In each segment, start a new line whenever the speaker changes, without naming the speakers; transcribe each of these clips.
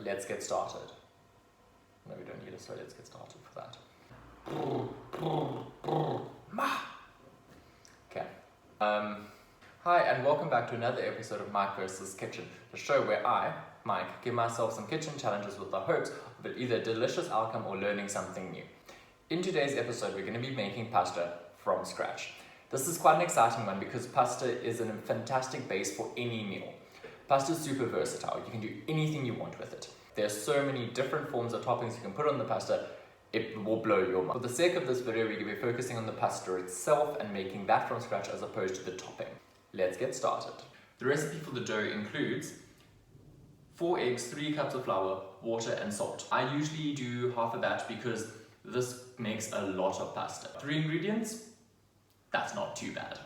let's get started. No, we don't need it, so let's get started for that. Okay. Hi, and welcome back to another episode of Mike vs. Kitchen, the show where I, Mike, give myself some kitchen challenges with the hopes of either a delicious outcome or learning something new. In today's episode, we're going to be making pasta from scratch. This is quite an exciting one because pasta is a fantastic base for any meal. Pasta is super versatile. You can do anything you want with it. There's so many different forms of toppings you can put on the pasta, it will blow your mind. For the sake of this video, we're going to be focusing on the pasta itself and making that from scratch as opposed to the topping. Let's get started. The recipe for the dough includes 4 eggs, 3 cups of flour, water and salt. I usually do half of that because this makes a lot of pasta. 3 ingredients, that's not too bad.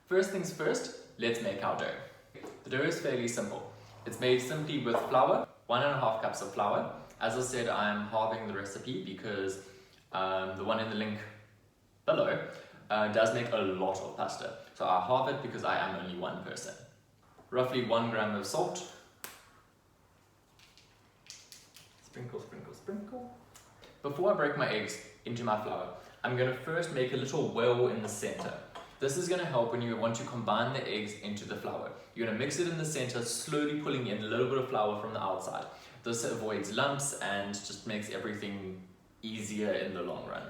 First things first, let's make our dough. The dough is fairly simple. It's made simply with flour, 1.5 cups of flour. As I said, I'm halving the recipe because the one in the link below does make a lot of pasta. So I halve it because I am only one person. Roughly 1 gram of salt. Sprinkle, sprinkle, sprinkle. Before I break my eggs into my flour, I'm going to first make a little well in the center. This is going to help when you want to combine the eggs into the flour. You're going to mix it in the center, slowly pulling in a little bit of flour from the outside. This avoids lumps and just makes everything easier in the long run.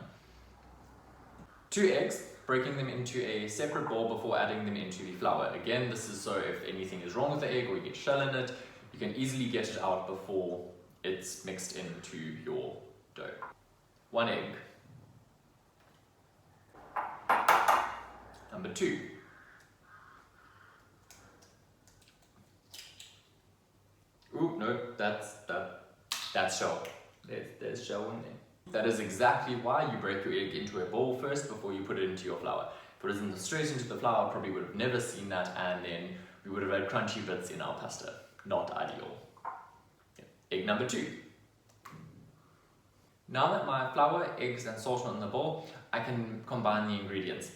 2 eggs, breaking them into a separate bowl before adding them into the flour. Again, this is so if anything is wrong with the egg or you get shell in it, you can easily get it out before it's mixed into your dough. 1 egg. Number 2. Ooh, no, that's shell. There's shell in there. That is exactly why you break your egg into a bowl first before you put it into your flour. If it was straight into the flour, I probably would have never seen that, and then we would have had crunchy bits in our pasta. Not ideal. Egg number 2. Now that my flour, eggs and salt are in the bowl, I can combine the ingredients.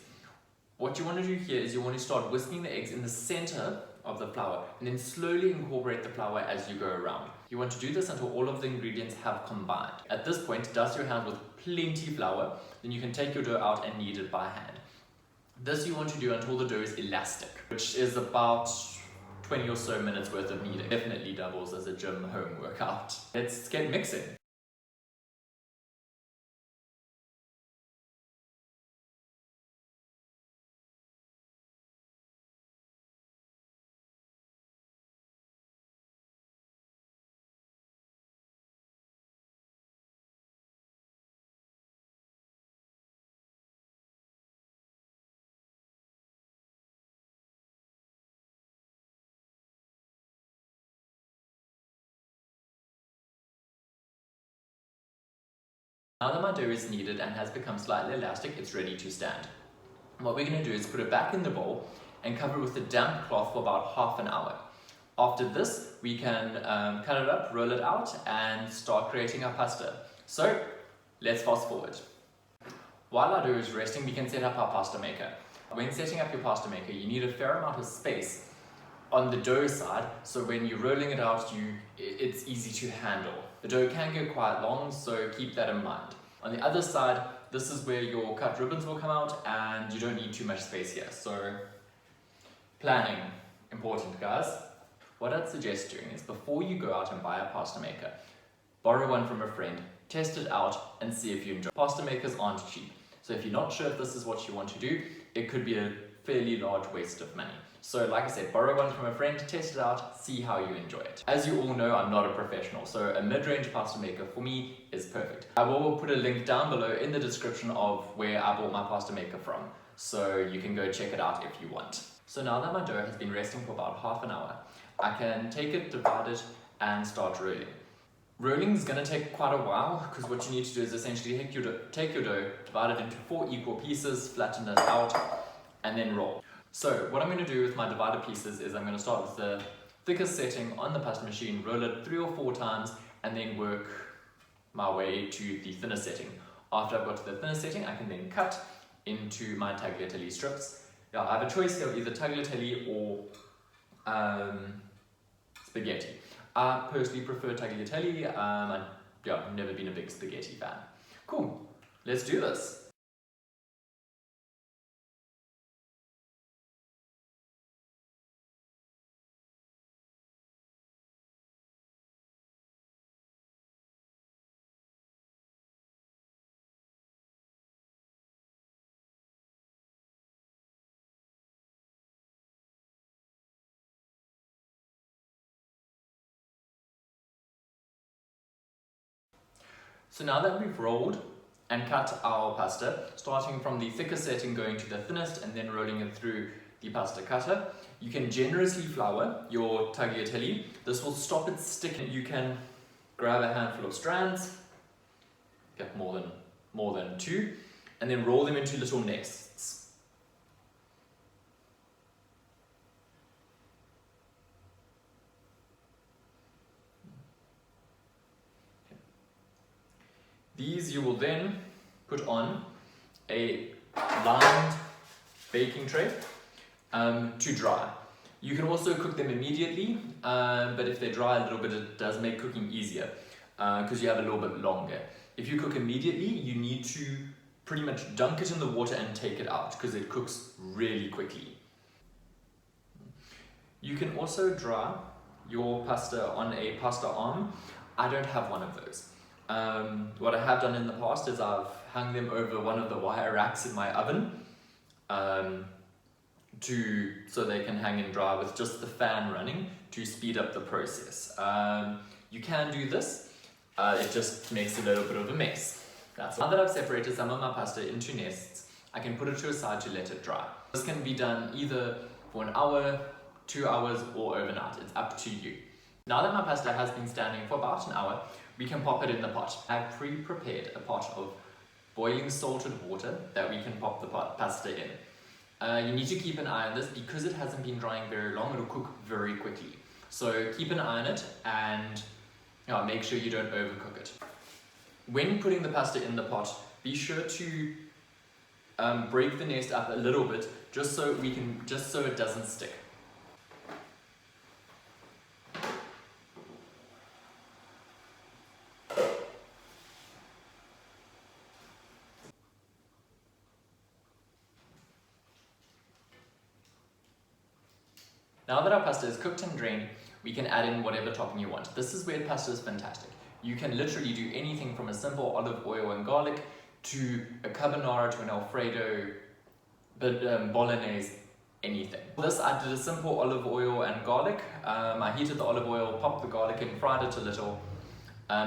What you want to do here is you want to start whisking the eggs in the center of the flour and then slowly incorporate the flour as you go around. You want to do this until all of the ingredients have combined. At this point, dust your hands with plenty flour, then you can take your dough out and knead it by hand. This you want to do until the dough is elastic, which is about 20 or so minutes worth of kneading. Definitely doubles as a gym home workout. Let's get mixing. Now that my dough is kneaded and has become slightly elastic, it's ready to stand. What we're going to do is put it back in the bowl and cover it with a damp cloth for about half an hour. After this, we can cut it up, roll it out and start creating our pasta. So, let's fast forward. While our dough is resting, we can set up our pasta maker. When setting up your pasta maker, you need a fair amount of space on the dough side, so when you're rolling it out, it's easy to handle. The dough can go quite long, so keep that in mind. On the other side, this is where your cut ribbons will come out and you don't need too much space here. So, planning, important guys. What I'd suggest doing is before you go out and buy a pasta maker, borrow one from a friend, test it out and see if you enjoy it. Pasta makers aren't cheap, so if you're not sure if this is what you want to do, it could be a fairly large waste of money. So like I said, borrow one from a friend, test it out, see how you enjoy it. As you all know, I'm not a professional, so a mid-range pasta maker for me is perfect. I will put a link down below in the description of where I bought my pasta maker from, so you can go check it out if you want. So now that my dough has been resting for about half an hour, I can take it, divide it, and start rolling. Rolling is going to take quite a while because what you need to do is essentially take your dough, divide it into 4 equal pieces, flatten it out, and then roll. So what I'm going to do with my divided pieces is I'm going to start with the thickest setting on the pasta machine, roll it 3 or 4 times, and then work my way to the thinnest setting. After I've got to the thinnest setting, I can then cut into my tagliatelle strips. Now I have a choice here of either tagliatelle or spaghetti. I personally prefer tagliatelle. I've never been a big spaghetti fan. Cool, let's do this. So now that we've rolled and cut our pasta, starting from the thickest setting going to the thinnest and then rolling it through the pasta cutter, you can generously flour your tagliatelle. This will stop it sticking. You can grab a handful of strands, get more than 2, and then roll them into little nests. These you will then put on a lined baking tray to dry. You can also cook them immediately, but if they dry a little bit, it does make cooking easier because you have a little bit longer. If you cook immediately, you need to pretty much dunk it in the water and take it out because it cooks really quickly. You can also dry your pasta on a pasta arm. I don't have one of those. What I have done in the past is I've hung them over one of the wire racks in my oven so they can hang and dry with just the fan running to speed up the process. You can do this, it just makes a little bit of a mess. Now that I've separated some of my pasta into nests, I can put it to a side to let it dry. This can be done either for an hour, 2 hours, or overnight. It's up to you. Now that my pasta has been standing for about an hour, we can pop it in the pot. I've pre-prepared a pot of boiling salted water that we can pop the pasta in. You need to keep an eye on this because it hasn't been drying very long, it'll cook very quickly. So keep an eye on it and make sure you don't overcook it. When putting the pasta in the pot, be sure to break the nest up a little bit just so it doesn't stick. Now that our pasta is cooked and drained, we can add in whatever topping you want. This is where pasta is fantastic. You can literally do anything from a simple olive oil and garlic to a carbonara to an Alfredo, but bolognese, anything. For this, I did a simple olive oil and garlic. I heated the olive oil, popped the garlic in, fried it a little,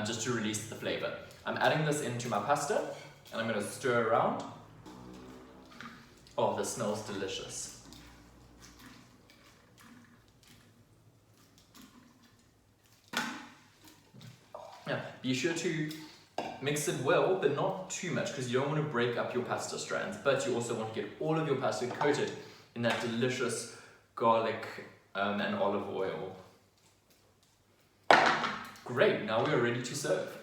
just to release the flavor. I'm adding this into my pasta, and I'm going to stir around. Oh, this smells delicious. Now, be sure to mix it well, but not too much because you don't want to break up your pasta strands, but you also want to get all of your pasta coated in that delicious garlic and olive oil. Great, now we are ready to serve.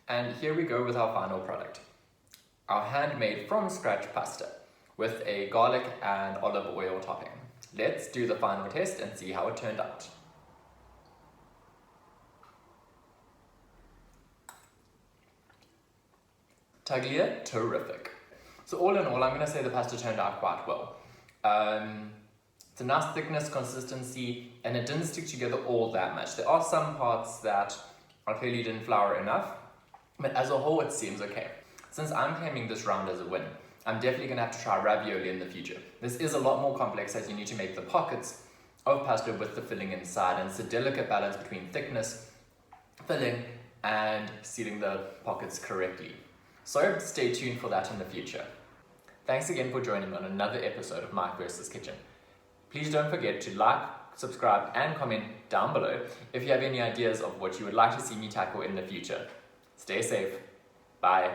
And here we go with our final product. Our handmade from scratch pasta with a garlic and olive oil topping. Let's do the final test and see how it turned out. Taglia, terrific. So all in all, I'm going to say the pasta turned out quite well. It's a nice thickness, consistency, and it didn't stick together all that much. There are some parts that I clearly didn't flour enough, but as a whole it seems okay. Since I'm claiming this round as a win, I'm definitely going to have to try ravioli in the future. This is a lot more complex as you need to make the pockets of pasta with the filling inside, and it's a delicate balance between thickness, filling, and sealing the pockets correctly. So stay tuned for that in the future. Thanks again for joining me on another episode of Mike vs. Kitchen. Please don't forget to like, subscribe, and comment down below if you have any ideas of what you would like to see me tackle in the future. Stay safe. Bye.